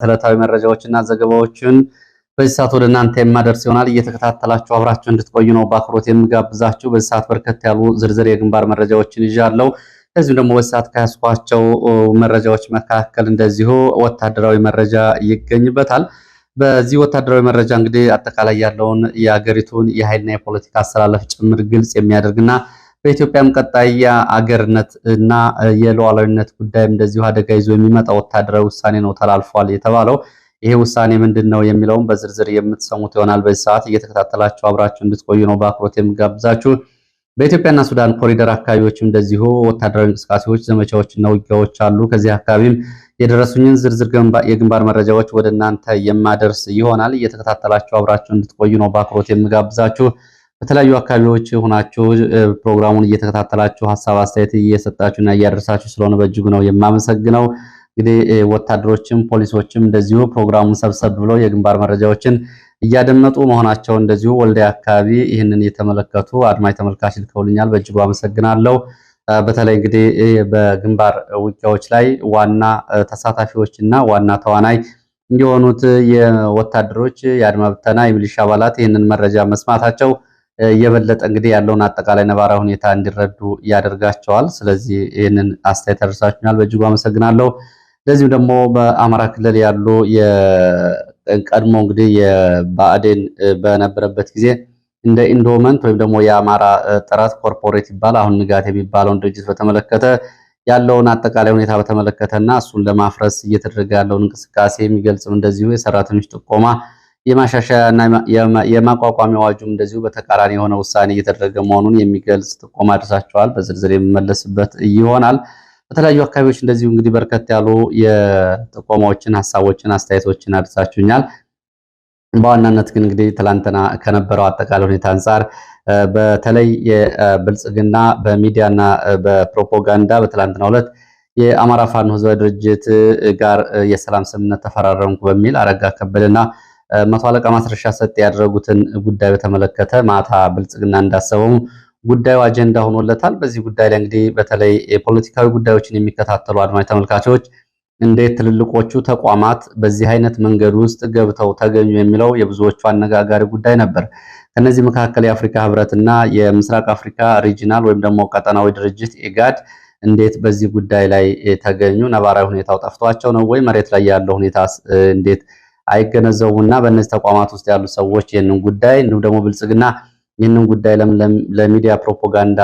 ዕለታዊ መረጃዎችና ዘገባዎችን በዚህ ሰዓት ወደ እናንተ የማደርስ ይሆናል። እየተከታተላችሁ አብራችሁ እንድትቆዩ ነው በአክብሮት የምጋብዛችሁ። በዚህ ሰዓት በርከት ያሉ ዝርዝር የግንባር መረጃዎችን ይዣለሁ። እንደዚሁም ደግሞ በዚህ ሰዓት ከያዝኳቸው መረጃዎች መካከል እንደዚሁ ወታደራዊ መረጃ ይገኝበታል። በዚህ ወታደራዊ መረጃ እንግዲህ አጠቃላይ ያለውን የሀገሪቱን የኃይልና የፖለቲካ አሰላለፍ ጭምር ግልጽ የሚያደርግና በኢትዮጵያም ቀጣይ የአገርነት እና የሉዓላዊነት ጉዳይም እንደዚሁ አደጋ ይዞ የሚመጣ ወታደራዊ ውሳኔ ነው ተላልፏል የተባለው። ይሄ ውሳኔ ምንድን ነው የሚለውን በዝርዝር የምትሰሙት ይሆናል። በዚህ ሰዓት እየተከታተላችሁ አብራችሁ እንድትቆዩ ነው በአክብሮት የምጋብዛችሁ። በኢትዮጵያና ሱዳን ኮሪደር አካባቢዎችም እንደዚሁ ወታደራዊ እንቅስቃሴዎች፣ ዘመቻዎችና ውጊያዎች አሉ። ከዚህ አካባቢም የደረሱኝን ዝርዝር የግንባር መረጃዎች ወደ እናንተ የማደርስ ይሆናል። እየተከታተላችሁ አብራችሁ እንድትቆዩ ነው በአክብሮት የምጋብዛችሁ። በተለያዩ አካባቢዎች ሆናችሁ ፕሮግራሙን እየተከታተላችሁ ሀሳብ አስተያየት እየሰጣችሁና እያደረሳችሁ ስለሆነ በእጅጉ ነው የማመሰግነው። እንግዲህ ወታደሮችም ፖሊሶችም እንደዚሁ ፕሮግራሙን ሰብሰብ ብለው የግንባር መረጃዎችን እያደመጡ መሆናቸው እንደዚሁ ወልዲያ አካባቢ ይህንን የተመለከቱ አድማጭ ተመልካች ልከውልኛል። በእጅጉ አመሰግናለሁ። በተለይ እንግዲህ በግንባር ውጊያዎች ላይ ዋና ተሳታፊዎች እና ዋና ተዋናይ እንዲሆኑት የወታደሮች የአድማ ብተና የሚሊሻ አባላት ይህንን መረጃ መስማታቸው የበለጠ እንግዲህ ያለውን አጠቃላይ ነባራዊ ሁኔታ እንዲረዱ ያደርጋቸዋል። ስለዚህ ይህንን አስተያየት አድርሳችኋል፣ በእጅጉ አመሰግናለሁ። እንደዚሁም ደግሞ በአማራ ክልል ያሉ የቀድሞ እንግዲህ የብአዴን በነበረበት ጊዜ እንደ ኢንዶመንት ወይም ደግሞ የአማራ ጥረት ኮርፖሬት ይባል አሁን ንጋት የሚባለውን ድርጅት በተመለከተ ያለውን አጠቃላይ ሁኔታ በተመለከተና እሱን ለማፍረስ እየተደረገ ያለውን እንቅስቃሴ የሚገልጽም እንደዚሁ የሰራተኞች ጥቆማ የማሻሻያና የማቋቋሚያ አዋጁም እንደዚሁ በተቃራኒ የሆነ ውሳኔ እየተደረገ መሆኑን የሚገልጽ ጥቆማ አድርሳቸዋል። በዝርዝር የምመለስበት ይሆናል። በተለያዩ አካባቢዎች እንደዚሁ እንግዲህ በርከት ያሉ የጥቆማዎችን፣ ሀሳቦችን፣ አስተያየቶችን አድርሳችሁኛል። በዋናነት ግን እንግዲህ ትላንትና ከነበረው አጠቃላይ ሁኔታ አንጻር በተለይ የብልጽግና በሚዲያና በፕሮፓጋንዳ በትላንትናው ዕለት የአማራ ፋኖ ህዝባዊ ድርጅት ጋር የሰላም ስምምነት ተፈራረምኩ በሚል አረጋ ከበደና መቶ አለቃ ማስረሻ ሰጤ ያደረጉትን ጉዳይ በተመለከተ ማታ ብልጽግና እንዳሰበው ጉዳዩ አጀንዳ ሆኖለታል። በዚህ ጉዳይ ላይ እንግዲህ በተለይ የፖለቲካዊ ጉዳዮችን የሚከታተሉ አድማጭ ተመልካቾች እንዴት ትልልቆቹ ተቋማት በዚህ አይነት መንገድ ውስጥ ገብተው ተገኙ የሚለው የብዙዎቹ አነጋጋሪ ጉዳይ ነበር። ከነዚህ መካከል የአፍሪካ ህብረትና የምስራቅ አፍሪካ ሪጂናል ወይም ደግሞ ቀጠናዊ ድርጅት ኢጋድ እንዴት በዚህ ጉዳይ ላይ ተገኙ? ነባራዊ ሁኔታው ጠፍቷቸው ነው ወይ? መሬት ላይ ያለው ሁኔታ እንዴት አይገነዘቡና በእነዚህ ተቋማት ውስጥ ያሉ ሰዎች ይህንን ጉዳይ እንዲሁም ደግሞ ብልጽግና ይህንን ጉዳይ ለሚዲያ ፕሮፓጋንዳ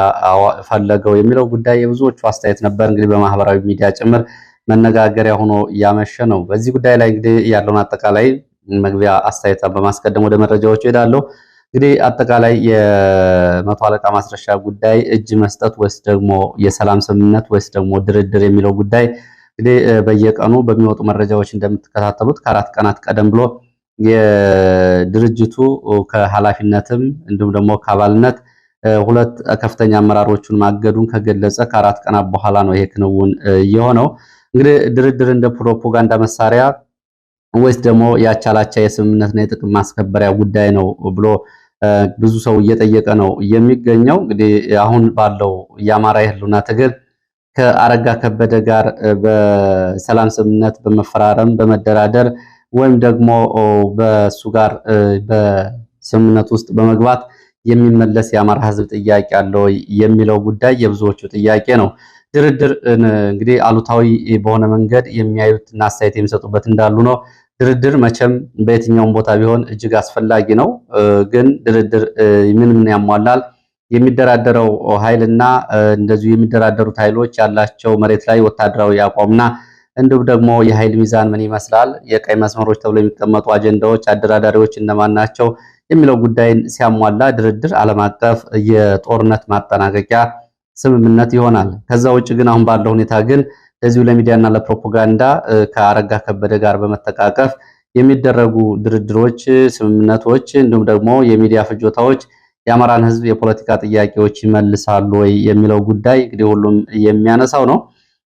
ፈለገው የሚለው ጉዳይ የብዙዎቹ አስተያየት ነበር። እንግዲህ በማህበራዊ ሚዲያ ጭምር መነጋገሪያ ሆኖ እያመሸ ነው። በዚህ ጉዳይ ላይ እንግዲህ ያለውን አጠቃላይ መግቢያ አስተያየት በማስቀደም ወደ መረጃዎቹ ሄዳለሁ። እንግዲህ አጠቃላይ የመቶ አለቃ ማስረሻ ጉዳይ እጅ መስጠት ወይስ ደግሞ የሰላም ስምምነት ወይስ ደግሞ ድርድር የሚለው ጉዳይ እንግዲህ በየቀኑ በሚወጡ መረጃዎች እንደምትከታተሉት ከአራት ቀናት ቀደም ብሎ የድርጅቱ ከኃላፊነትም እንዲሁም ደግሞ ከአባልነት ሁለት ከፍተኛ አመራሮቹን ማገዱን ከገለጸ ከአራት ቀናት በኋላ ነው ይሄ ክንውን የሆነው። እንግዲህ ድርድር እንደ ፕሮፓጋንዳ መሳሪያ ወይስ ደግሞ ያቻላቻ የስምምነትና የጥቅም ማስከበሪያ ጉዳይ ነው ብሎ ብዙ ሰው እየጠየቀ ነው የሚገኘው። እንግዲህ አሁን ባለው የአማራ የህልውና ትግል ከአረጋ ከበደ ጋር በሰላም ስምምነት በመፈራረም በመደራደር ወይም ደግሞ በሱ ጋር በስምምነት ውስጥ በመግባት የሚመለስ የአማራ ህዝብ ጥያቄ አለው የሚለው ጉዳይ የብዙዎቹ ጥያቄ ነው። ድርድር እንግዲህ አሉታዊ በሆነ መንገድ የሚያዩትና አስተያየት የሚሰጡበት እንዳሉ ነው። ድርድር መቼም በየትኛውም ቦታ ቢሆን እጅግ አስፈላጊ ነው። ግን ድርድር ምን ያሟላል? የሚደራደረው ኃይልና እንደዚሁ የሚደራደሩት ኃይሎች ያላቸው መሬት ላይ ወታደራዊ አቋምና እንዲሁም ደግሞ የኃይል ሚዛን ምን ይመስላል? የቀይ መስመሮች ተብሎ የሚቀመጡ አጀንዳዎች፣ አደራዳሪዎች እነማን ናቸው የሚለው ጉዳይን ሲያሟላ ድርድር ዓለም አቀፍ የጦርነት ማጠናቀቂያ ስምምነት ይሆናል። ከዛ ውጭ ግን አሁን ባለው ሁኔታ ግን ለዚሁ ለሚዲያና ለፕሮፓጋንዳ ከአረጋ ከበደ ጋር በመተቃቀፍ የሚደረጉ ድርድሮች፣ ስምምነቶች እንዲሁም ደግሞ የሚዲያ ፍጆታዎች የአማራን ህዝብ የፖለቲካ ጥያቄዎች ይመልሳሉ ወይ የሚለው ጉዳይ እንግዲህ ሁሉም የሚያነሳው ነው።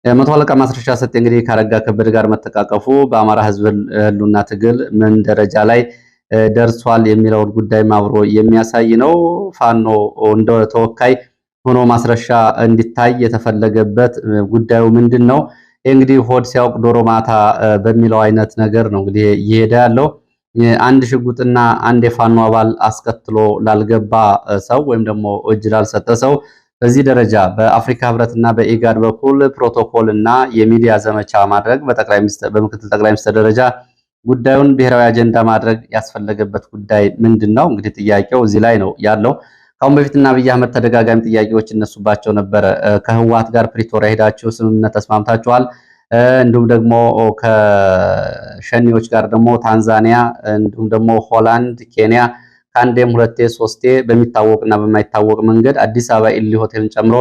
መቶ አለቃ ማስረሻ ሰጤ እንግዲህ ከአረጋ ከበደ ጋር መተቃቀፉ በአማራ ህዝብ ህልውና ትግል ምን ደረጃ ላይ ደርሷል የሚለውን ጉዳይ አብሮ የሚያሳይ ነው። ፋኖ እንደ ተወካይ ሆኖ ማስረሻ እንዲታይ የተፈለገበት ጉዳዩ ምንድን ነው? እንግዲህ ሆድ ሲያውቅ ዶሮ ማታ በሚለው አይነት ነገር ነው እንግዲህ እየሄደ ያለው። አንድ ሽጉጥና አንድ የፋኖ አባል አስከትሎ ላልገባ ሰው ወይም ደግሞ እጅ ላልሰጠ ሰው በዚህ ደረጃ በአፍሪካ ህብረትና በኢጋድ በኩል ፕሮቶኮል እና የሚዲያ ዘመቻ ማድረግ በምክትል ጠቅላይ ሚኒስትር ደረጃ ጉዳዩን ብሔራዊ አጀንዳ ማድረግ ያስፈለገበት ጉዳይ ምንድን ነው? እንግዲህ ጥያቄው እዚህ ላይ ነው ያለው። ከአሁን በፊትና አብይ አህመድ ተደጋጋሚ ጥያቄዎች እነሱባቸው ነበረ። ከህወሓት ጋር ፕሪቶሪያ ሄዳችሁ ስምምነት ተስማምታችኋል። እንዲሁም ደግሞ ከሸኒዎች ጋር ደግሞ ታንዛኒያ፣ እንዲሁም ደግሞ ሆላንድ፣ ኬንያ ከአንዴም ሁለቴ ሶስቴ በሚታወቅና በማይታወቅ መንገድ አዲስ አበባ ኢሊ ሆቴልን ጨምሮ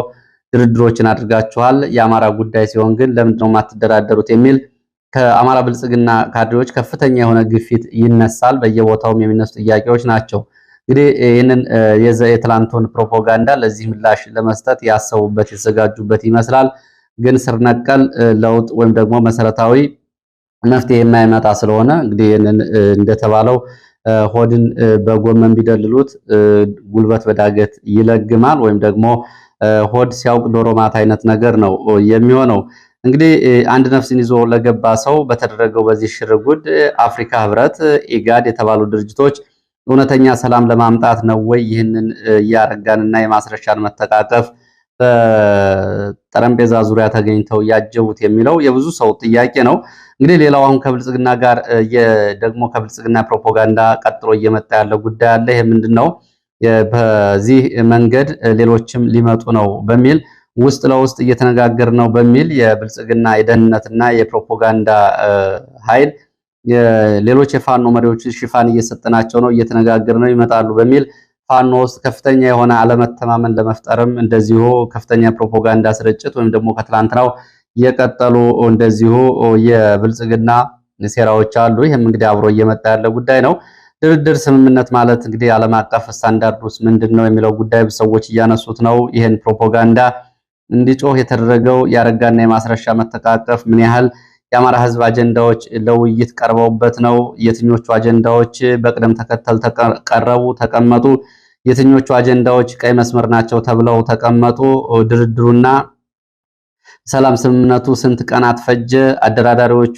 ድርድሮችን አድርጋችኋል። የአማራ ጉዳይ ሲሆን ግን ለምንድነው የማትደራደሩት የሚል ከአማራ ብልጽግና ካድሬዎች ከፍተኛ የሆነ ግፊት ይነሳል። በየቦታውም የሚነሱ ጥያቄዎች ናቸው። እንግዲህ ይህንን የትላንቱን ፕሮፓጋንዳ ለዚህ ምላሽ ለመስጠት ያሰቡበት የተዘጋጁበት ይመስላል። ግን ስር ነቀል ለውጥ ወይም ደግሞ መሰረታዊ መፍትሄ የማይመጣ ስለሆነ እንግዲህ ይህንን እንደተባለው ሆድን በጎመን ቢደልሉት ጉልበት በዳገት ይለግማል፣ ወይም ደግሞ ሆድ ሲያውቅ ዶሮ ማታ አይነት ነገር ነው የሚሆነው። እንግዲህ አንድ ነፍስን ይዞ ለገባ ሰው በተደረገው በዚህ ሽርጉድ አፍሪካ ህብረት፣ ኢጋድ የተባሉ ድርጅቶች እውነተኛ ሰላም ለማምጣት ነው ወይ ይህንን እያረጋንና የማስረሻን መተቃቀፍ በጠረጴዛ ዙሪያ ተገኝተው ያጀቡት የሚለው የብዙ ሰው ጥያቄ ነው። እንግዲህ ሌላው አሁን ከብልጽግና ጋር ደግሞ ከብልጽግና ፕሮፓጋንዳ ቀጥሎ እየመጣ ያለው ጉዳይ አለ። ይሄ ምንድነው? በዚህ መንገድ ሌሎችም ሊመጡ ነው በሚል ውስጥ ለውስጥ እየተነጋገር ነው በሚል የብልጽግና የደህንነትና የፕሮፓጋንዳ ኃይል ሌሎች የፋኖ መሪዎች ሽፋን እየሰጠናቸው ነው፣ እየተነጋገር ነው፣ ይመጣሉ በሚል ፋኖ ውስጥ ከፍተኛ የሆነ አለመተማመን ለመፍጠርም እንደዚሁ ከፍተኛ ፕሮፓጋንዳ ስርጭት ወይም ደግሞ ከትላንትናው የቀጠሉ እንደዚሁ የብልጽግና ሴራዎች አሉ። ይህም እንግዲህ አብሮ እየመጣ ያለ ጉዳይ ነው። ድርድር፣ ስምምነት ማለት እንግዲህ ዓለም አቀፍ ስታንዳርድ ውስጥ ምንድን ነው የሚለው ጉዳይ ሰዎች እያነሱት ነው። ይህን ፕሮፓጋንዳ እንዲጮህ የተደረገው የአረጋና የማስረሻ መተቃቀፍ ምን ያህል የአማራ ህዝብ አጀንዳዎች ለውይይት ቀርበውበት ነው? የትኞቹ አጀንዳዎች በቅደም ተከተል ቀረቡ ተቀመጡ? የትኞቹ አጀንዳዎች ቀይ መስመር ናቸው ተብለው ተቀመጡ? ድርድሩና ሰላም ስምምነቱ ስንት ቀናት ፈጀ? አደራዳሪዎቹ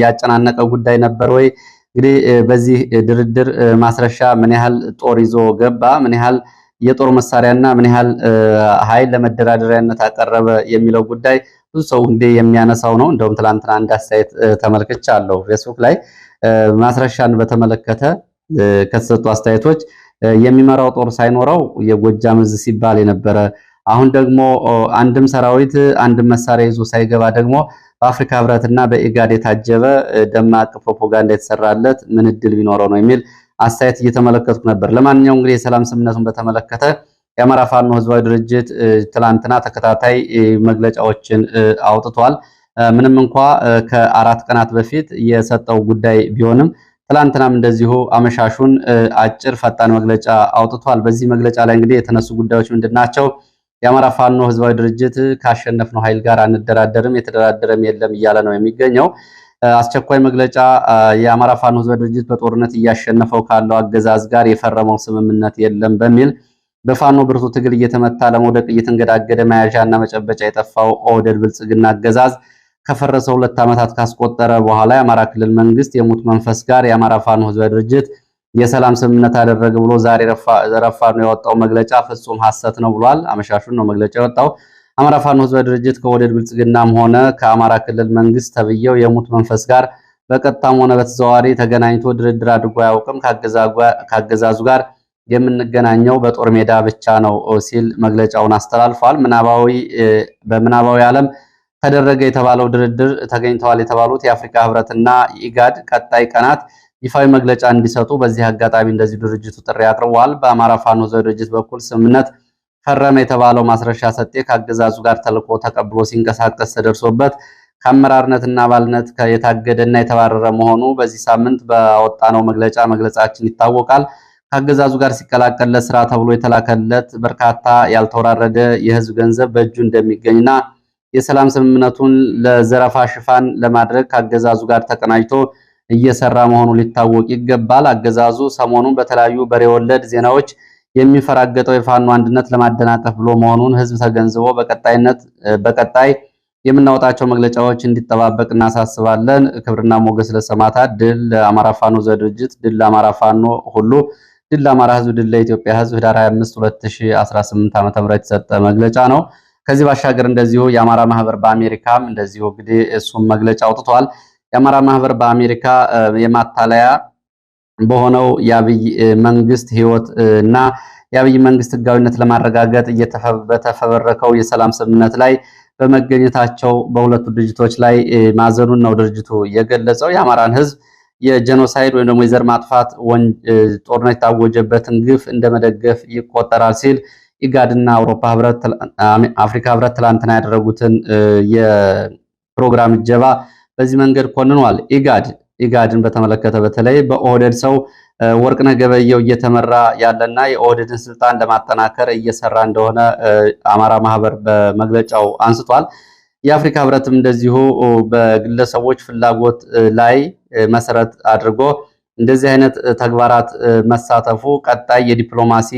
ያጨናነቀ ጉዳይ ነበር ወይ? እንግዲህ በዚህ ድርድር ማስረሻ ምን ያህል ጦር ይዞ ገባ? ምን ያህል የጦር መሳሪያና ምን ያህል ኃይል ለመደራደሪያነት አቀረበ የሚለው ጉዳይ ብዙ ሰው እንግዲህ የሚያነሳው ነው። እንደውም ትላንትና አንድ አስተያየት ተመልክቻለሁ ፌስቡክ ላይ ማስረሻን በተመለከተ ከተሰጡ አስተያየቶች የሚመራው ጦር ሳይኖረው የጎጃም ዕዝ ሲባል የነበረ አሁን ደግሞ አንድም ሰራዊት አንድም መሳሪያ ይዞ ሳይገባ ደግሞ በአፍሪካ ህብረትና በኢጋድ የታጀበ ደማቅ ፕሮፓጋንዳ የተሰራለት ምን እድል ቢኖረው ነው የሚል አስተያየት እየተመለከትኩ ነበር። ለማንኛውም እንግዲህ የሰላም ስምምነቱን በተመለከተ የአማራ ፋኖ ህዝባዊ ድርጅት ትላንትና ተከታታይ መግለጫዎችን አውጥቷል። ምንም እንኳ ከ4 ቀናት በፊት የሰጠው ጉዳይ ቢሆንም ትላንትናም እንደዚሁ አመሻሹን አጭር ፈጣን መግለጫ አውጥቷል። በዚህ መግለጫ ላይ እንግዲህ የተነሱ ጉዳዮች ምንድናቸው? የአማራ ፋኖ ህዝባዊ ድርጅት ካሸነፍነው ኃይል ጋር አንደራደርም፣ የተደራደረም የለም እያለ ነው የሚገኘው። አስቸኳይ መግለጫ የአማራ ፋኖ ህዝባዊ ድርጅት በጦርነት እያሸነፈው ካለው አገዛዝ ጋር የፈረመው ስምምነት የለም በሚል በፋኖ ብርቱ ትግል እየተመታ ለመውደቅ እየተንገዳገደ መያዣና መጨበጫ የጠፋው ኦህዴድ ብልጽግና አገዛዝ ከፈረሰ 2 ዓመታት ካስቆጠረ በኋላ የአማራ ክልል መንግስት የሙት መንፈስ ጋር የአማራ ፋኖ ህዝባዊ ድርጅት የሰላም ስምምነት አደረገ ብሎ ዛሬ ረፋዱ ያወጣው መግለጫ ፍጹም ሐሰት ነው ብሏል። አመሻሹን ነው መግለጫ የወጣው። አማራ ፋኖ ህዝባዊ ድርጅት ከኦህዴድ ብልጽግናም ሆነ ከአማራ ክልል መንግስት ተብየው የሙት መንፈስ ጋር በቀጥታም ሆነ በተዘዋዋሪ ተገናኝቶ ድርድር አድርጎ አያውቅም። ካገዛዙ ጋር የምንገናኘው በጦር ሜዳ ብቻ ነው ሲል መግለጫውን አስተላልፏል። በምናባዊ ዓለም ተደረገ የተባለው ድርድር ተገኝተዋል የተባሉት የአፍሪካ ህብረትና ኢጋድ ቀጣይ ቀናት ይፋዊ መግለጫ እንዲሰጡ በዚህ አጋጣሚ እንደዚህ ድርጅቱ ጥሪ አቅርቧል። በአማራ ፋኖ ህዝባዊ ድርጅት በኩል ስምምነት ፈረመ የተባለው ማስረሻ ሰጤ ከአገዛዙ ጋር ተልኮ ተቀብሎ ሲንቀሳቀስ ተደርሶበት ከአመራርነትና አባልነት የታገደና የተባረረ መሆኑ በዚህ ሳምንት ባወጣነው መግለጻችን ይታወቃል። ከአገዛዙ ጋር ሲቀላቀል ለስራ ተብሎ የተላከለት በርካታ ያልተወራረደ የህዝብ ገንዘብ በእጁ እንደሚገኝና የሰላም ስምምነቱን ለዘረፋ ሽፋን ለማድረግ ከአገዛዙ ጋር ተቀናጅቶ እየሰራ መሆኑ ሊታወቅ ይገባል። አገዛዙ ሰሞኑን በተለያዩ በሬ ወለድ ዜናዎች የሚፈራገጠው የፋኖ አንድነት ለማደናቀፍ ብሎ መሆኑን ህዝብ ተገንዝቦ በቀጣይ የምናወጣቸው መግለጫዎች እንዲጠባበቅ እናሳስባለን። ክብርና ሞገስ ለሰማዕታት፣ ድል ለአማራ ፋኖ ዘድርጅት፣ ድል ለአማራ ፋኖ ሁሉ፣ ድል ለአማራ ህዝብ፣ ድል ለኢትዮጵያ ህዝብ። ህዳር 25 2018 ዓ.ም የተሰጠ መግለጫ ነው። ከዚህ ባሻገር እንደዚሁ የአማራ ማህበር በአሜሪካም እንደዚሁ እንግዲህ እሱም መግለጫ አውጥቷል። የአማራ ማህበር በአሜሪካ የማታለያ በሆነው የአብይ መንግስት ህይወት እና የአብይ መንግስት ህጋዊነት ለማረጋገጥ በተፈበረከው የሰላም ስምምነት ላይ በመገኘታቸው በሁለቱ ድርጅቶች ላይ ማዘኑን ነው ድርጅቱ የገለጸው። የአማራን ህዝብ የጄኖሳይድ ወይም ደግሞ የዘር ማጥፋት ጦርነት የታወጀበትን ግፍ እንደመደገፍ ይቆጠራል ሲል ኢጋድና አፍሪካ ህብረት ትላንትና ያደረጉትን የፕሮግራም እጀባ በዚህ መንገድ ኮንኗል። ኢጋድን በተመለከተ በተለይ በኦህዴድ ሰው ወርቅነህ ገበየሁ እየተመራ ያለና የኦህዴድን ስልጣን ለማጠናከር እየሰራ እንደሆነ አማራ ማህበር በመግለጫው አንስቷል። የአፍሪካ ህብረትም እንደዚሁ በግለሰቦች ፍላጎት ላይ መሰረት አድርጎ እንደዚህ አይነት ተግባራት መሳተፉ ቀጣይ የዲፕሎማሲ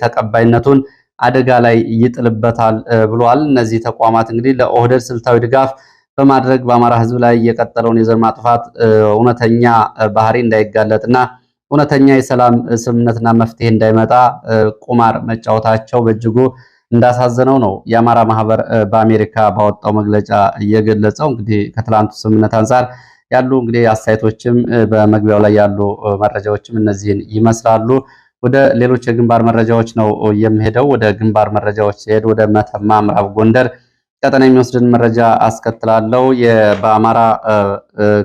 ተቀባይነቱን አደጋ ላይ ይጥልበታል ብሏል። እነዚህ ተቋማት እንግዲህ ለኦህዴድ ስልታዊ ድጋፍ በማድረግ በአማራ ህዝብ ላይ የቀጠለውን የዘር ማጥፋት እውነተኛ ባህሪ እንዳይጋለጥና እውነተኛ የሰላም ስምምነትና መፍትሄ እንዳይመጣ ቁማር መጫወታቸው በእጅጉ እንዳሳዘነው ነው የአማራ ማህበር በአሜሪካ ባወጣው መግለጫ እየገለጸው። እንግዲህ ከትላንቱ ስምምነት አንጻር ያሉ እንግዲህ አስተያየቶችም በመግቢያው ላይ ያሉ መረጃዎችም እነዚህን ይመስላሉ። ወደ ሌሎች የግንባር መረጃዎች ነው የሚሄደው። ወደ ግንባር መረጃዎች ሲሄድ ወደ መተማ ምዕራብ ጎንደር ቀጠና የሚወስድን መረጃ አስከትላለው። በአማራ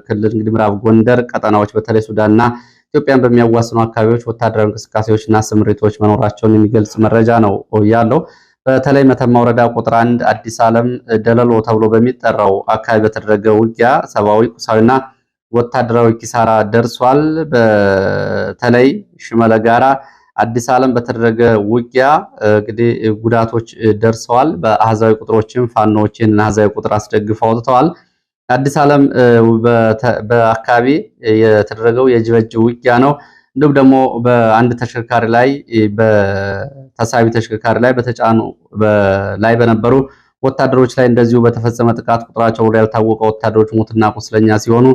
ክልል እንግዲህ ምዕራብ ጎንደር ቀጠናዎች በተለይ ሱዳንና ኢትዮጵያን በሚያዋስኑ አካባቢዎች ወታደራዊ እንቅስቃሴዎችና ስምሪቶች መኖራቸውን የሚገልጽ መረጃ ነው ያለው። በተለይ መተማ ወረዳ ቁጥር 1 አዲስ ዓለም ደለሎ ተብሎ በሚጠራው አካባቢ በተደረገ ውጊያ ሰብአዊ፣ ቁሳዊና ወታደራዊ ኪሳራ ደርሷል። በተለይ ሽመለ ጋራ አዲስ ዓለም በተደረገ ውጊያ እንግዲህ ጉዳቶች ደርሰዋል። በአሃዛዊ ቁጥሮችም ፋኖዎችን አሃዛዊ ቁጥር አስደግፈው አውጥተዋል። አዲስ ዓለም በአካባቢ የተደረገው የጅበጅ ውጊያ ነው። እንዲሁም ደግሞ በአንድ ተሽከርካሪ ላይ በተሳቢ ተሽከርካሪ ላይ በተጫኑ ላይ በነበሩ ወታደሮች ላይ እንደዚሁ በተፈጸመ ጥቃት ቁጥራቸው ወደ ያልታወቀ ወታደሮች ሞትና ቁስለኛ ሲሆኑ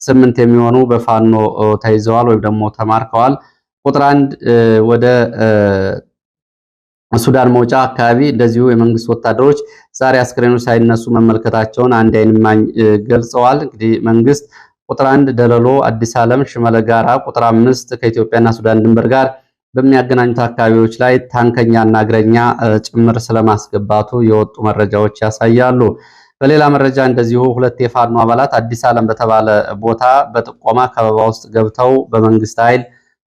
8 የሚሆኑ በፋኖ ተይዘዋል ወይም ደግሞ ተማርከዋል። ቁጥር 1 ወደ ሱዳን መውጫ አካባቢ እንደዚሁ የመንግስት ወታደሮች ዛሬ አስክሬኖች ሳይነሱ መመልከታቸውን አንድ አይን እማኝ ገልጸዋል። እንግዲህ መንግስት ቁጥር 1 ደለሎ፣ አዲስ ዓለም፣ ሽመለ ጋራ፣ ቁጥር 5 ከኢትዮጵያና ሱዳን ድንበር ጋር በሚያገናኙት አካባቢዎች ላይ ታንከኛና እግረኛ ጭምር ስለማስገባቱ የወጡ መረጃዎች ያሳያሉ። በሌላ መረጃ እንደዚሁ ሁለት የፋኖ አባላት አዲስ ዓለም በተባለ ቦታ በጥቆማ ከበባ ውስጥ ገብተው በመንግስት ኃይል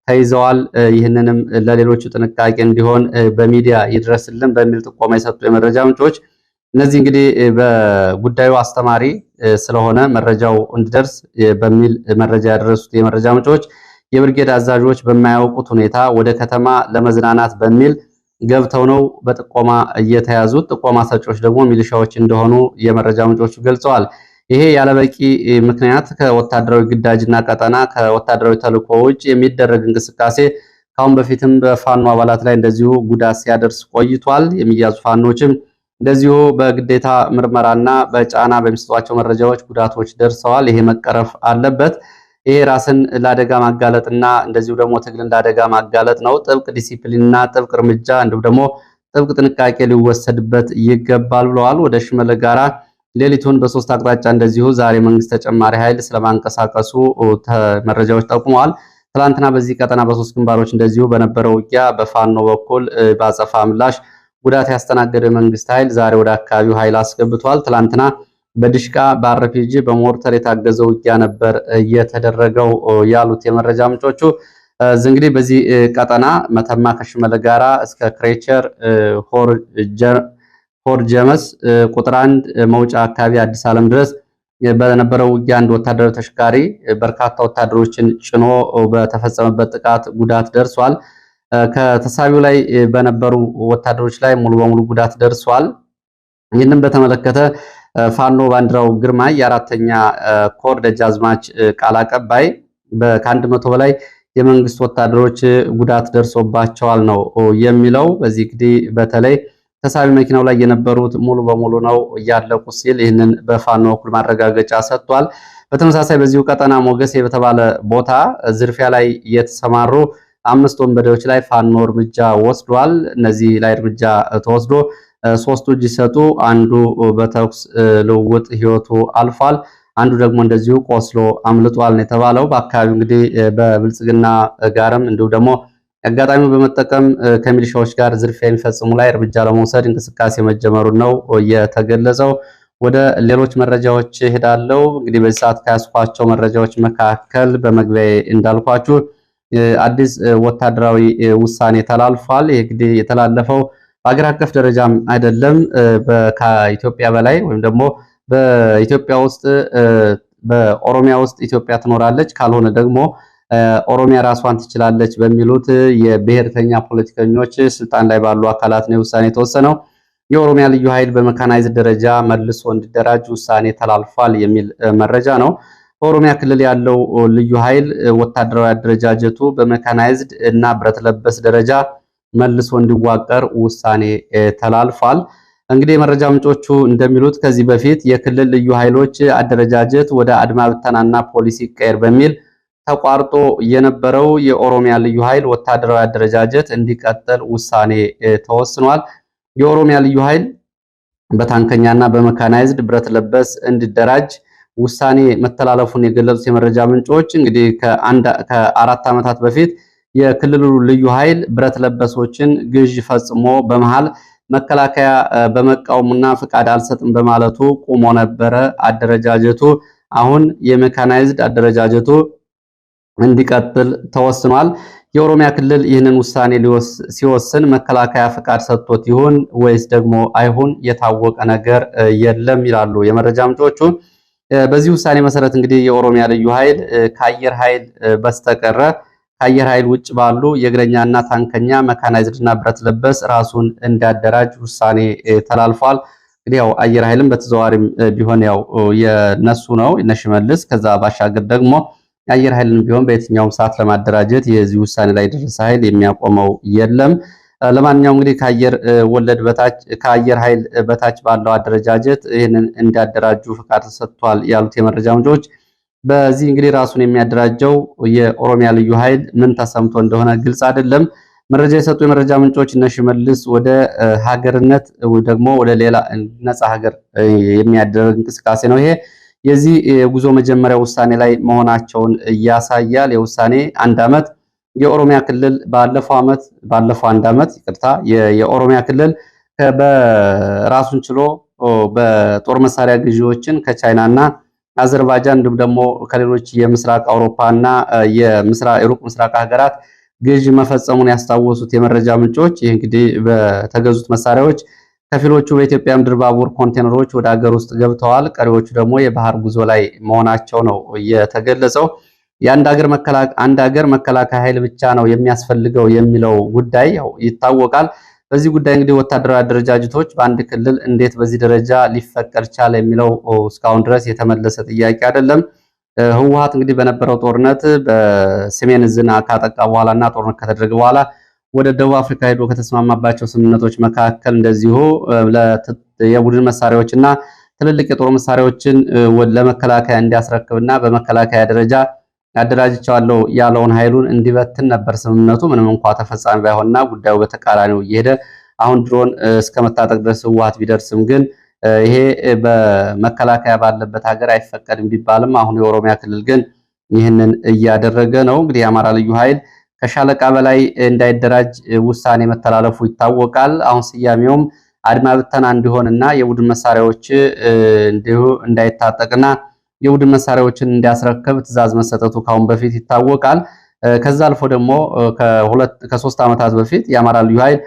ተይዘዋል። ይህንንም ለሌሎቹ ጥንቃቄ እንዲሆን በሚዲያ ይድረስልን በሚል ጥቆማ የሰጡ የመረጃ ምንጮች እነዚህ እንግዲህ በጉዳዩ አስተማሪ ስለሆነ መረጃው እንዲደርስ በሚል መረጃ ያደረሱት የመረጃ ምንጮች የብርጌድ አዛዦች በማያውቁት ሁኔታ ወደ ከተማ ለመዝናናት በሚል ገብተው ነው በጥቆማ እየተያዙት። ጥቆማ ሰጪዎች ደግሞ ሚሊሻዎች እንደሆኑ የመረጃ ምንጮቹ ገልጸዋል። ይሄ ያለበቂ ምክንያት ከወታደራዊ ግዳጅና ቀጠና ከወታደራዊ ተልዕኮ ውጭ የሚደረግ እንቅስቃሴ ካሁን በፊትም በፋኖ አባላት ላይ እንደዚሁ ጉዳት ሲያደርስ ቆይቷል። የሚያዙ ፋኖችም እንደዚሁ በግዴታ ምርመራና በጫና በሚሰጧቸው መረጃዎች ጉዳቶች ደርሰዋል። ይሄ መቀረፍ አለበት። ይሄ ራስን ለአደጋ ማጋለጥና እንደዚሁ ደግሞ ትግልን ለአደጋ ማጋለጥ ነው። ጥብቅ ዲሲፕሊንና ጥብቅ እርምጃ እንዲሁም ደግሞ ጥብቅ ጥንቃቄ ሊወሰድበት ይገባል ብለዋል። ወደ ሽመለ ጋራ ሌሊቱን በሶስት አቅጣጫ እንደዚሁ ዛሬ መንግስት ተጨማሪ ኃይል ስለማንቀሳቀሱ መረጃዎች ጠቁመዋል። ትላንትና በዚህ ቀጠና በሶስት ግንባሮች እንደዚሁ በነበረው ውጊያ በፋኖ በኩል በአጸፋ ምላሽ ጉዳት ያስተናገደ መንግስት ኃይል ዛሬ ወደ አካባቢው ኃይል አስገብቷል። ትላንትና በድሽቃ በአርፒጂ በሞርተር የታገዘ ውጊያ ነበር እየተደረገው ያሉት የመረጃ ምንጮቹ። እንግዲህ በዚህ ቀጠና መተማ ከሽመለ ጋራ እስከ ክሬቸር ሆር ጀመስ ቁጥር 1 መውጫ አካባቢ አዲስ ዓለም ድረስ በነበረው ውጊያ አንድ ወታደራዊ ተሽከርካሪ በርካታ ወታደሮችን ጭኖ በተፈጸመበት ጥቃት ጉዳት ደርሷል። ከተሳቢው ላይ በነበሩ ወታደሮች ላይ ሙሉ በሙሉ ጉዳት ደርሷል። ይህንን በተመለከተ ፋኖ ባንዲራው ግርማይ የአራተኛ ኮር ደጃዝማች ቃል አቀባይ ከ100 በላይ የመንግስት ወታደሮች ጉዳት ደርሶባቸዋል ነው የሚለው። በዚህ እንግዲህ በተለይ ተሳቢ መኪናው ላይ የነበሩት ሙሉ በሙሉ ነው ያለቁት ሲል ይህንን በፋኖ በኩል ማረጋገጫ ሰጥቷል። በተመሳሳይ በዚሁ ቀጠና ሞገሴ በተባለ ቦታ ዝርፊያ ላይ የተሰማሩ 5 ወንበዴዎች ላይ ፋኖ እርምጃ ወስዷል። እነዚህ ላይ እርምጃ ተወስዶ 3ቱ እጅ ሲሰጡ አንዱ በተኩስ ልውውጥ ህይወቱ አልፏል። አንዱ ደግሞ እንደዚሁ ቆስሎ አምልጧል ነው የተባለው። በአካባቢው እንግዲህ በብልጽግና ጋርም እንዲሁ ደግሞ አጋጣሚው በመጠቀም ከሚሊሻዎች ጋር ዝርፊያ የሚፈጽሙ ላይ እርምጃ ለመውሰድ እንቅስቃሴ መጀመሩን ነው የተገለጸው። ወደ ሌሎች መረጃዎች ሄዳለው። እንግዲህ በዚህ ሰዓት ከያዝኳቸው መረጃዎች መካከል በመግቢያ እንዳልኳችሁ አዲስ ወታደራዊ ውሳኔ ተላልፏል። ይህ እንግዲህ የተላለፈው በአገር አቀፍ ደረጃም አይደለም፣ ከኢትዮጵያ በላይ ወይም ደግሞ በኢትዮጵያ ውስጥ በኦሮሚያ ውስጥ ኢትዮጵያ ትኖራለች፣ ካልሆነ ደግሞ ኦሮሚያ ራሷን ትችላለች በሚሉት የብሔርተኛ ፖለቲከኞች ስልጣን ላይ ባሉ አካላት ነው ውሳኔ የተወሰነው። የኦሮሚያ ልዩ ኃይል በመካናይዝድ ደረጃ መልሶ እንዲደራጅ ውሳኔ ተላልፏል የሚል መረጃ ነው። በኦሮሚያ ክልል ያለው ልዩ ኃይል ወታደራዊ አደረጃጀቱ በመካናይዝድ እና ብረት ለበስ ደረጃ መልሶ እንዲዋቀር ውሳኔ ተላልፏል። እንግዲህ የመረጃ ምንጮቹ እንደሚሉት ከዚህ በፊት የክልል ልዩ ኃይሎች አደረጃጀት ወደ አድማ ብተናና ፖሊስ ይቀየር በሚል ተቋርጦ የነበረው የኦሮሚያ ልዩ ኃይል ወታደራዊ አደረጃጀት እንዲቀጥል ውሳኔ ተወስኗል። የኦሮሚያ ልዩ ኃይል በታንከኛና በመካናይዝድ ብረት ለበስ እንዲደራጅ ውሳኔ መተላለፉን የገለጹት የመረጃ ምንጮች እንግዲህ ከ4 ዓመታት በፊት የክልሉ ልዩ ኃይል ብረት ለበሶችን ግዥ ፈጽሞ በመሃል መከላከያ በመቃወሙና ፍቃድ አልሰጥም በማለቱ ቆሞ ነበረ አደረጃጀቱ። አሁን የሜካናይዝድ አደረጃጀቱ እንዲቀጥል ተወስኗል። የኦሮሚያ ክልል ይህንን ውሳኔ ሲወስን መከላከያ ፍቃድ ሰጥቶት ይሁን ወይስ ደግሞ አይሁን የታወቀ ነገር የለም ይላሉ የመረጃ ምንጮቹ። በዚህ ውሳኔ መሰረት እንግዲህ የኦሮሚያ ልዩ ኃይል ከአየር ኃይል በስተቀረ ከአየር ኃይል ውጭ ባሉ የእግረኛና ታንከኛ መካናይዝድና ብረት ለበስ ራሱን እንዲያደራጅ ውሳኔ ተላልፏል። እንግዲህ ያው አየር ኃይልም በተዘዋዋሪም ቢሆን ያው የነሱ ነው እነሽመልስ። ከዛ ባሻገር ደግሞ የአየር ኃይልን ቢሆን በየትኛውም ሰዓት ለማደራጀት የዚህ ውሳኔ ላይ ደረሰ ኃይል የሚያቆመው የለም። ለማንኛውም እንግዲህ ከአየር ኃይል በታች ባለው አደረጃጀት ይህንን እንዲያደራጁ ፍቃድ ተሰጥቷል ያሉት የመረጃ ምንጮች በዚህ እንግዲህ ራሱን የሚያደራጀው የኦሮሚያ ልዩ ኃይል ምን ተሰምቶ እንደሆነ ግልጽ አይደለም። መረጃ የሰጡ የመረጃ ምንጮች እነ ሽመልስ ወደ ሀገርነት ወይ ደግሞ ወደ ሌላ ነፃ ሀገር የሚያደርግ እንቅስቃሴ ነው። ይሄ የዚህ የጉዞ መጀመሪያ ውሳኔ ላይ መሆናቸውን ያሳያል። የውሳኔ 1 ዓመት የኦሮሚያ ክልል ባለፈው 1 ዓመት የኦሮሚያ ክልል በራሱን ችሎ በጦር መሳሪያ ግዢዎችን ከቻይናና አዘርባይጃን እንዲሁም ደግሞ ከሌሎች የምስራቅ አውሮፓና የሩቅ ምስራቅ ሀገራት ግዥ መፈጸሙን ያስታወሱት የመረጃ ምንጮች ይህ እንግዲህ በተገዙት መሳሪያዎች ከፊሎቹ በኢትዮጵያ ምድር ባቡር ኮንቴነሮች ወደ ሀገር ውስጥ ገብተዋል። ቀሪዎቹ ደግሞ የባህር ጉዞ ላይ መሆናቸው ነው የተገለጸው። አንድ ሀገር መከላከያ ኃይል ብቻ ነው የሚያስፈልገው የሚለው ጉዳይ ያው ይታወቃል። በዚህ ጉዳይ እንግዲህ ወታደራዊ አደረጃጀቶች በአንድ ክልል እንዴት በዚህ ደረጃ ሊፈቀድ ቻለ የሚለው እስካሁን ድረስ የተመለሰ ጥያቄ አይደለም። ህወሓት እንግዲህ በነበረው ጦርነት በሰሜን ዕዝን ካጠቃ በኋላና ጦርነት ከተደረገ በኋላ ወደ ደቡብ አፍሪካ ሄዶ ከተስማማባቸው ስምምነቶች መካከል እንደዚሁ የቡድን መሳሪያዎችና ትልልቅ የጦር መሳሪያዎችን ለመከላከያ እንዲያስረክብና በመከላከያ ደረጃ አደራጅቻለሁ ያለውን ኃይሉን እንዲበትን ነበር ስምምነቱ። ምንም እንኳ ተፈጻሚ ባይሆንና ጉዳዩ በተቃራኒው እየሄደ አሁን ድሮን እስከመታጠቅ ድረስ ህወሓት ቢደርስም ግን ይሄ በመከላከያ ባለበት ሀገር አይፈቀድም ቢባልም አሁን የኦሮሚያ ክልል ግን ይህንን እያደረገ ነው። እንግዲህ የአማራ ልዩ ኃይል ከሻለቃ በላይ እንዳይደራጅ ውሳኔ መተላለፉ ይታወቃል። አሁን ስያሜውም አድማ ብተና እንዲሆንና የቡድን መሳሪያዎች እንዲሁ እንዳይታጠቅና የቡድን መሳሪያዎችን እንዲያስረክብ ትዕዛዝ መሰጠቱ ካሁን በፊት ይታወቃል። ከዛ አልፎ ደግሞ ከ3 ዓመታት በፊት የአማራ ልዩ ኃይል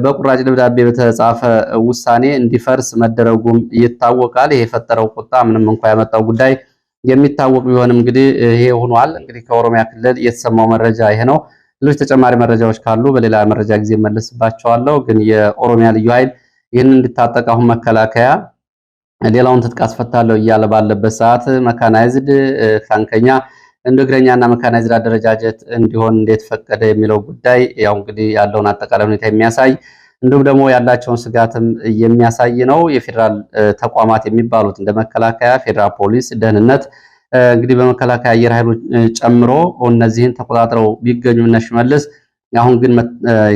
በቁራጭ ደብዳቤ በተጻፈ ውሳኔ እንዲፈርስ መደረጉም ይታወቃል። ይሄ የፈጠረው ቁጣ ምንም እንኳ ያመጣው ጉዳይ የሚታወቅ ቢሆንም እንግዲህ ይሄ ሆኗል። እንግዲህ ከኦሮሚያ ክልል የተሰማው መረጃ ይሄ ነው። ሌሎች ተጨማሪ መረጃዎች ካሉ በሌላ መረጃ ጊዜ መለስባቸዋለሁ። ግን የኦሮሚያ ልዩ ኃይል ይህንን እንዲታጠቅ አሁን መከላከያ ሌላውን ትጥቅ አስፈታለሁ እያለ ባለበት ሰዓት መካናይዝድ ታንከኛ እንደ እግረኛና መካናይዝድ አደረጃጀት እንዲሆን እንዴት ፈቀደ የሚለው ጉዳይ ያው እንግዲህ ያለውን አጠቃላይ ሁኔታ የሚያሳይ እንዲሁም ደግሞ ያላቸውን ስጋትም የሚያሳይ ነው። የፌዴራል ተቋማት የሚባሉት እንደ መከላከያ፣ ፌዴራል ፖሊስ፣ ደህንነት እንግዲህ በመከላከያ አየር ኃይሎች ጨምሮ እነዚህን ተቆጣጥረው ቢገኙ እነ ሽመልስ አሁን ግን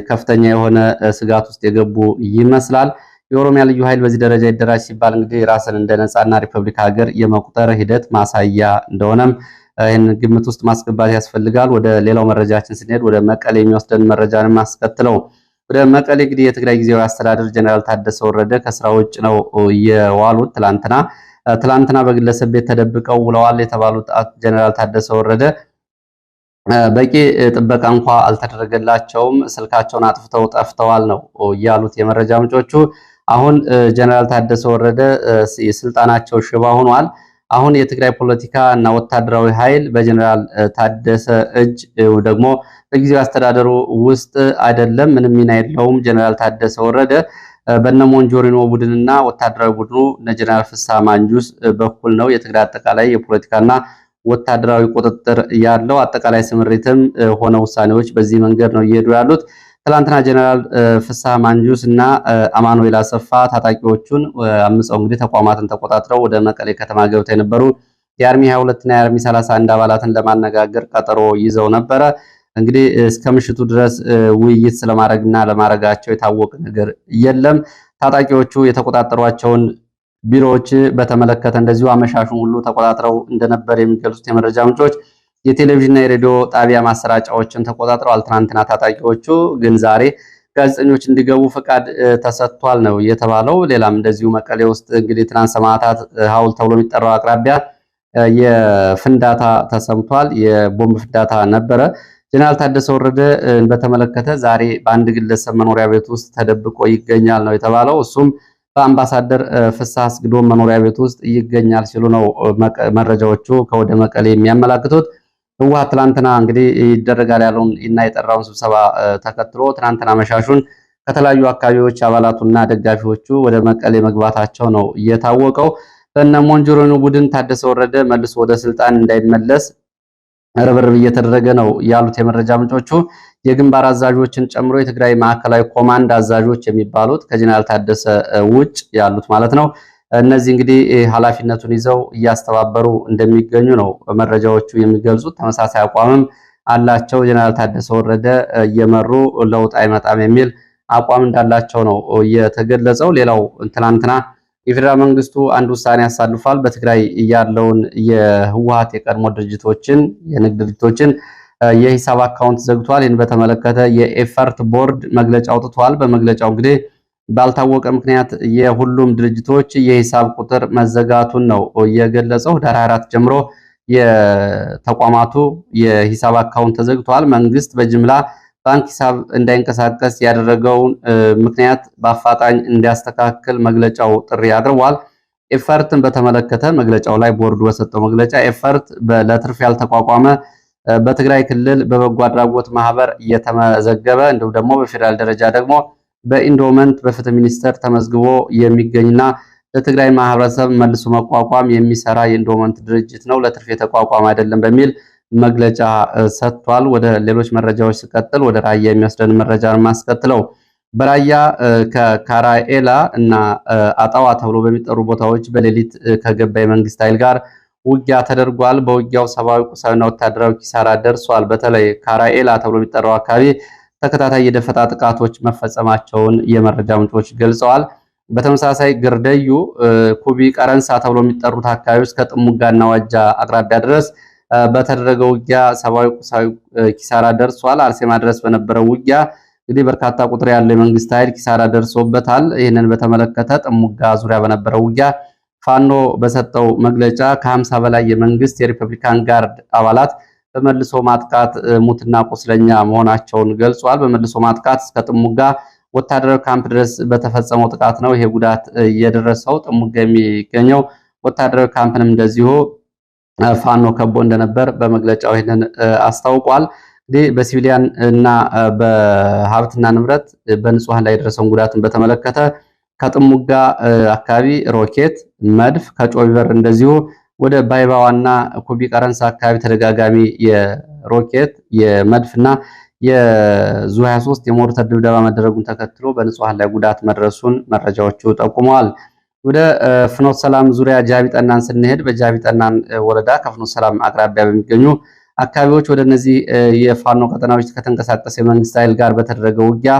ከፍተኛ የሆነ ስጋት ውስጥ የገቡ ይመስላል። የኦሮሚያ ልዩ ኃይል በዚህ ደረጃ ይደራጅ ሲባል እንግዲህ ራስን እንደ ነጻና ሪፐብሊክ ሀገር የመቁጠር ሂደት ማሳያ እንደሆነም ይህን ግምት ውስጥ ማስገባት ያስፈልጋል። ወደ ሌላው መረጃችን ስንሄድ ወደ መቀሌ የሚወስደን መረጃን ማስከትለው ወደ መቀሌ እንግዲህ የትግራይ ጊዜያዊ አስተዳደር ጀነራል ታደሰ ወረደ ከስራ ውጭ ነው የዋሉት። ትላንትና በግለሰብ ቤት ተደብቀው ውለዋል የተባሉት ጀነራል ታደሰ ወረደ በቂ ጥበቃ እንኳ አልተደረገላቸውም፣ ስልካቸውን አጥፍተው ጠፍተዋል ነው ያሉት የመረጃ ምንጮቹ። አሁን ጀነራል ታደሰ ወረደ የስልጣናቸው ሽባ ሆኗል። አሁን የትግራይ ፖለቲካ እና ወታደራዊ ኃይል በጀነራል ታደሰ እጅ ደግሞ በጊዜው አስተዳደሩ ውስጥ አይደለም፣ ምንም ሚና የለውም። ጀነራል ታደሰ ወረደ በነ ሞንጆሪኖ ቡድንና ወታደራዊ ቡድኑ እነ ጀነራል ፍስሐ ማንጁስ በኩል ነው የትግራይ አጠቃላይ የፖለቲካና ወታደራዊ ቁጥጥር ያለው። አጠቃላይ ስምሪትም ሆነ ውሳኔዎች በዚህ መንገድ ነው እየሄዱ ያሉት። ትላንትና ጀነራል ፍስሐ ማንጁስ እና አማኑኤል አሰፋ ታጣቂዎቹን አምፀው እንግዲህ ተቋማትን ተቆጣጥረው ወደ መቀሌ ከተማ ገብተው የነበሩ የአርሚ 22 እና የአርሚ 31 አባላትን ለማነጋገር ቀጠሮ ይዘው ነበረ። እንግዲህ እስከ ምሽቱ ድረስ ውይይት ስለማድረግና ለማድረጋቸው የታወቀ ነገር የለም። ታጣቂዎቹ የተቆጣጠሯቸውን ቢሮዎች በተመለከተ እንደዚሁ አመሻሹን ሁሉ ተቆጣጥረው እንደነበር የሚገልጹት የመረጃ ምንጮች የቴሌቪዥንና የሬዲዮ ጣቢያ ማሰራጫዎችን ተቆጣጥረዋል። ትናንትና ታጣቂዎቹ ግን ዛሬ ጋዜጠኞች እንዲገቡ ፈቃድ ተሰጥቷል ነው የተባለው። ሌላም እንደዚሁ መቀሌ ውስጥ እንግዲህ ትናንት ሰማዕታት ሐውልት ተብሎ የሚጠራው አቅራቢያ የፍንዳታ ተሰምቷል። የቦምብ ፍንዳታ ነበረ። ጀነራል ታደሰ ወረደ በተመለከተ ዛሬ በአንድ ግለሰብ መኖሪያ ቤት ውስጥ ተደብቆ ይገኛል ነው የተባለው። እሱም በአምባሳደር ፍስሐ አስገዶም መኖሪያ ቤት ውስጥ ይገኛል ሲሉ ነው መረጃዎቹ ከወደ መቀሌ የሚያመላክቱት። ህወሓት ትላንትና እንግዲህ ይደረጋል ያለውን እና የጠራውን ስብሰባ ተከትሎ ትናንትና መሻሹን ከተለያዩ አካባቢዎች አባላቱና ደጋፊዎቹ ወደ መቀሌ መግባታቸው ነው እየታወቀው። በእነ ሞንጆሪኖ ቡድን ታደሰ ወረደ መልሶ ወደ ስልጣን እንዳይመለስ ርብርብ እየተደረገ ነው ያሉት የመረጃ ምንጮቹ። የግንባር አዛዦችን ጨምሮ የትግራይ ማዕከላዊ ኮማንድ አዛዦች የሚባሉት ከጀነራል ታደሰ ውጭ ያሉት ማለት ነው። እነዚህ እንግዲህ ኃላፊነቱን ይዘው እያስተባበሩ እንደሚገኙ ነው መረጃዎቹ የሚገልጹት። ተመሳሳይ አቋምም አላቸው። ጀነራል ታደሰ ወረደ እየመሩ ለውጥ አይመጣም የሚል አቋም እንዳላቸው ነው የተገለጸው። ሌላው ትናንትና የፌዴራል መንግስቱ አንድ ውሳኔ ያሳልፋል። በትግራይ ያለውን የህወሓት የቀድሞ ድርጅቶችን የንግድ ድርጅቶችን የሂሳብ አካውንት ዘግቷል። ይህን በተመለከተ የኤፈርት ቦርድ መግለጫ አውጥቷል። በመግለጫው እንግዲህ ባልታወቀ ምክንያት የሁሉም ድርጅቶች የሂሳብ ቁጥር መዘጋቱን ነው የገለጸው። ዳር 24 ጀምሮ የተቋማቱ የሂሳብ አካውንት ተዘግቷል። መንግስት በጅምላ ባንክ ሂሳብ እንዳይንቀሳቀስ ያደረገውን ምክንያት በአፋጣኝ እንዲያስተካክል መግለጫው ጥሪ አድርጓል። ኤፈርትን በተመለከተ መግለጫው ላይ ቦርዱ በሰጠው መግለጫ ኤፈርት ለትርፍ ያልተቋቋመ በትግራይ ክልል በበጎ አድራጎት ማህበር እየተመዘገበ እንዲሁም ደግሞ በፌዴራል ደረጃ ደግሞ በኢንዶመንት በፍትህ ሚኒስቴር ተመዝግቦ የሚገኝና ለትግራይ ማህበረሰብ መልሶ መቋቋም የሚሰራ የኢንዶመንት ድርጅት ነው፣ ለትርፍ የተቋቋመ አይደለም በሚል መግለጫ ሰጥቷል። ወደ ሌሎች መረጃዎች ሲቀጥል ወደ ራያ የሚወስደን መረጃ ማስከትለው በራያ ከካራኤላ እና አጣዋ ተብሎ በሚጠሩ ቦታዎች በሌሊት ከገባ የመንግስት ኃይል ጋር ውጊያ ተደርጓል። በውጊያው ሰብአዊ፣ ቁሳዊና ወታደራዊ ኪሳራ ደርሷል። በተለይ ካራኤላ ተብሎ የሚጠራው አካባቢ ተከታታይ የደፈጣ ጥቃቶች መፈጸማቸውን የመረጃ ምንጮች ገልጸዋል። በተመሳሳይ ግርደዩ፣ ኩቢ፣ ቀረንሳ ተብሎ የሚጠሩት አካባቢዎች ከጥሙጋና ዋጃ አቅራቢያ ድረስ በተደረገው ውጊያ ሰብአዊ፣ ቁሳዊ ኪሳራ ደርሷል። አርሴማ ድረስ በነበረው ውጊያ እንግዲህ በርካታ ቁጥር ያለው የመንግስት ኃይል ኪሳራ ደርሶበታል። ይህንን በተመለከተ ጥሙጋ ዙሪያ በነበረው ውጊያ ፋኖ በሰጠው መግለጫ ከ50 በላይ የመንግስት የሪፐብሊካን ጋርድ አባላት በመልሶ ማጥቃት ሙትና ቁስለኛ መሆናቸውን ገልጿል። በመልሶ ማጥቃት እስከ ጥሙጋ ወታደራዊ ካምፕ ድረስ በተፈጸመው ጥቃት ነው ይሄ ጉዳት የደረሰው። ጥሙጋ የሚገኘው ወታደራዊ ካምፕንም እንደዚሁ ፋኖ ከቦ እንደነበር በመግለጫው ይሄንን አስታውቋል። እንግዲህ በሲቪሊያን እና በሀብትና ንብረት በንጹሃን ላይ የደረሰውን ጉዳትን በተመለከተ ከጥሙጋ አካባቢ ሮኬት፣ መድፍ ከጮቢበር እንደዚሁ ወደ ባይባዋና ኩቢ ቀረንሳ አካባቢ ተደጋጋሚ የሮኬት የመድፍና የዙ 23 የሞርተር ድብደባ መደረጉን ተከትሎ በንጹሃን ላይ ጉዳት መድረሱን መረጃዎቹ ጠቁመዋል። ወደ ፍኖተ ሰላም ዙሪያ ጃቢ ጠናን ስንሄድ በጃቢ ጠናን ወረዳ ከፍኖተ ሰላም አቅራቢያ በሚገኙ አካባቢዎች ወደ እነዚህ የፋኖ ቀጠናዎች ከተንቀሳቀሰ የመንግስት ኃይል ጋር በተደረገ ውጊያ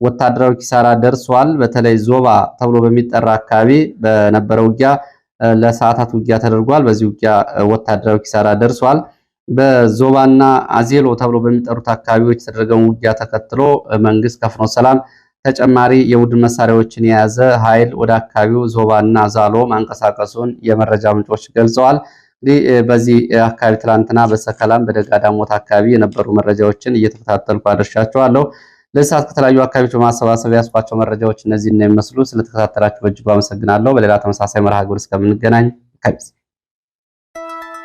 ወታደራዊ ኪሳራ ደርሷል። በተለይ ዞባ ተብሎ በሚጠራ አካባቢ በነበረ ውጊያ ለሰዓታት ውጊያ ተደርጓል። በዚህ ውጊያ ወታደራዊ ኪሳራ ደርሷል። በዞባና አዜሎ ተብሎ በሚጠሩት አካባቢዎች የተደረገውን ውጊያ ተከትሎ መንግስት ከፍኖተ ሰላም ተጨማሪ የቡድን መሳሪያዎችን የያዘ ኃይል ወደ አካባቢው ዞባና ዛሎ ማንቀሳቀሱን የመረጃ ምንጮች ገልጸዋል። እንግዲህ በዚህ አካባቢ ትላንትና በሰከላም በደጋዳሞት አካባቢ የነበሩ መረጃዎችን እየተከታተልኩ አደርሻቸዋለሁ። ለዚህ ሰዓት ከተለያዩ አካባቢዎች በማሰባሰብ ያስኳቸው መረጃዎች እነዚህ ነው የሚመስሉ። ስለተከታተላችሁ በእጅጉ አመሰግናለሁ። በሌላ ተመሳሳይ መርሃ ግብር እስከምንገናኝ ከቢስ